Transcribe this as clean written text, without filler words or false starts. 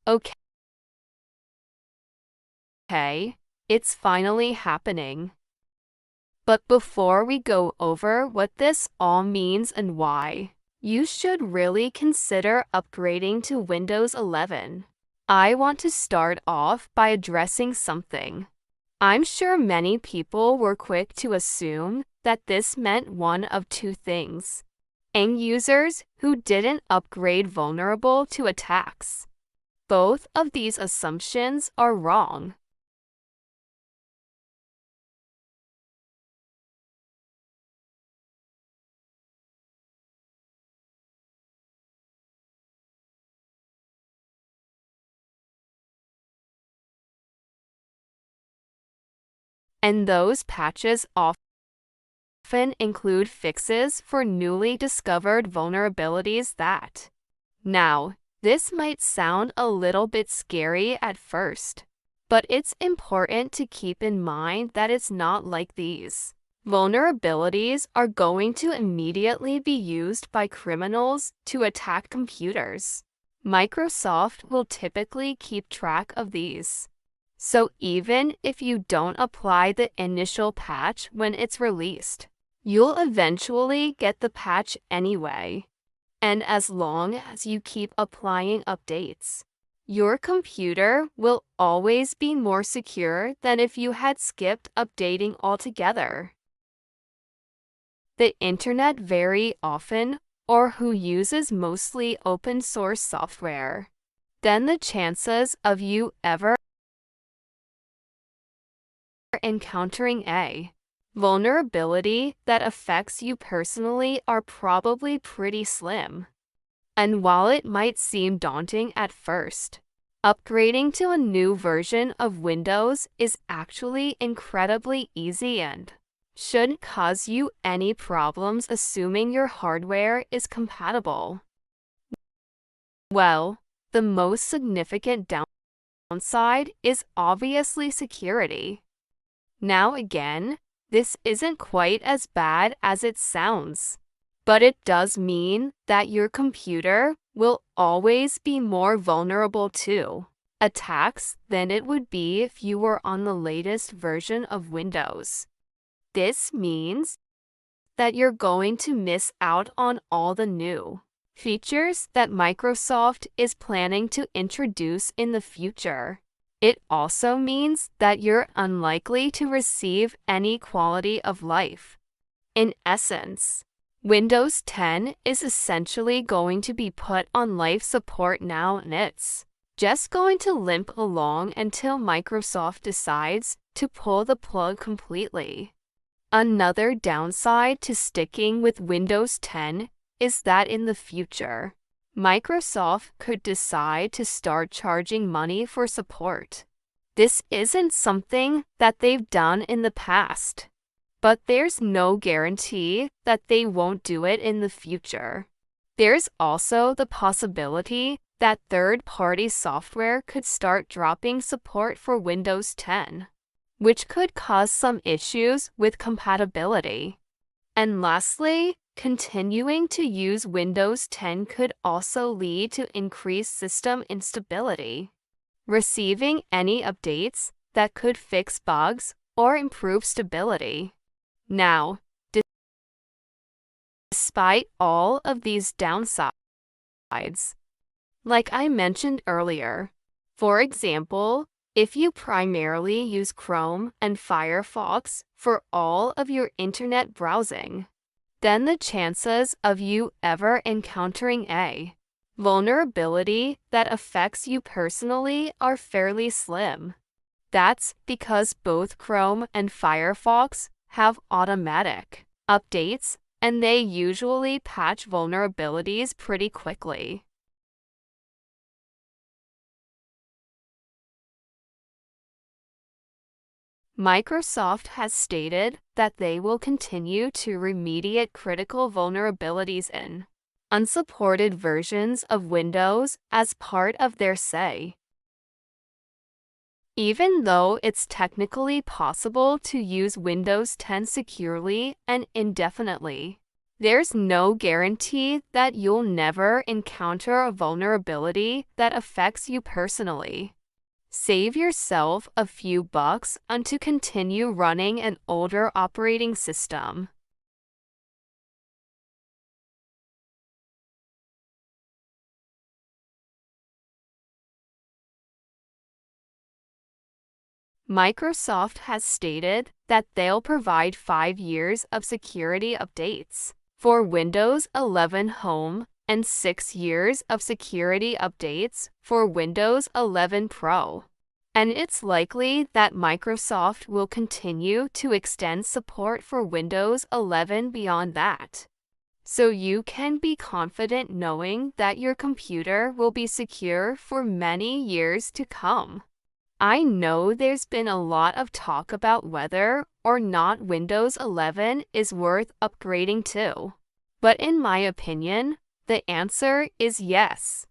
Okay, it's finally happening. But before we go over what this all means and why, you should really consider upgrading to Windows 11. I want to start off by addressing something. I'm sure many people were quick to assume that this meant one of two things: end users who didn't upgrade vulnerable to attacks. Both of these assumptions are wrong. And those patches often include fixes for newly discovered vulnerabilities that. Now, this might sound a little bit scary at first, but it's important to keep in mind that it's not like these. Vulnerabilities are going to immediately be used by criminals to attack computers. Microsoft will typically keep track of these. So even if you don't apply the initial patch when it's released, you'll eventually get the patch anyway. And as long as you keep applying updates, your computer will always be more secure than if you had skipped updating altogether. The internet very often, or who uses mostly open source software, then the chances of you ever encountering a vulnerability that affects you personally are probably pretty slim. And while it might seem daunting at first, upgrading to a new version of Windows is actually incredibly easy and shouldn't cause you any problems assuming your hardware is compatible. Well, the most significant downside is obviously security. Now again, this isn't quite as bad as it sounds, but it does mean that your computer will always be more vulnerable to attacks than it would be if you were on the latest version of Windows. This means that you're going to miss out on all the new features that Microsoft is planning to introduce in the future. It also means that you're unlikely to receive any quality of life. In essence, Windows 10 is essentially going to be put on life support now, and it's just going to limp along until Microsoft decides to pull the plug completely. Another downside to sticking with Windows 10 is that in the future, Microsoft could decide to start charging money for support. This isn't something that they've done in the past, but there's no guarantee that they won't do it in the future. There's also the possibility that third-party software could start dropping support for Windows 10, which could cause some issues with compatibility. And lastly, continuing to use Windows 10 could also lead to increased system instability. Receiving any updates that could fix bugs or improve stability. Now, despite all of these downsides, like I mentioned earlier, for example, if you primarily use Chrome and Firefox for all of your internet browsing, then the chances of you ever encountering a vulnerability that affects you personally are fairly slim. That's because both Chrome and Firefox have automatic updates, and they usually patch vulnerabilities pretty quickly. Microsoft has stated that they will continue to remediate critical vulnerabilities in unsupported versions of Windows as part of their say. Even though it's technically possible to use Windows 10 securely and indefinitely, There's no guarantee that you'll never encounter a vulnerability that affects you personally. Save yourself a few bucks and to continue running an older operating system. Microsoft has stated that they'll provide 5 years of security updates for Windows 11 Home and 6 years of security updates for Windows 11 Pro. And it's likely that Microsoft will continue to extend support for Windows 11 beyond that. So you can be confident knowing that your computer will be secure for many years to come. I know there's been a lot of talk about whether or not Windows 11 is worth upgrading to. But in my opinion, the answer is yes.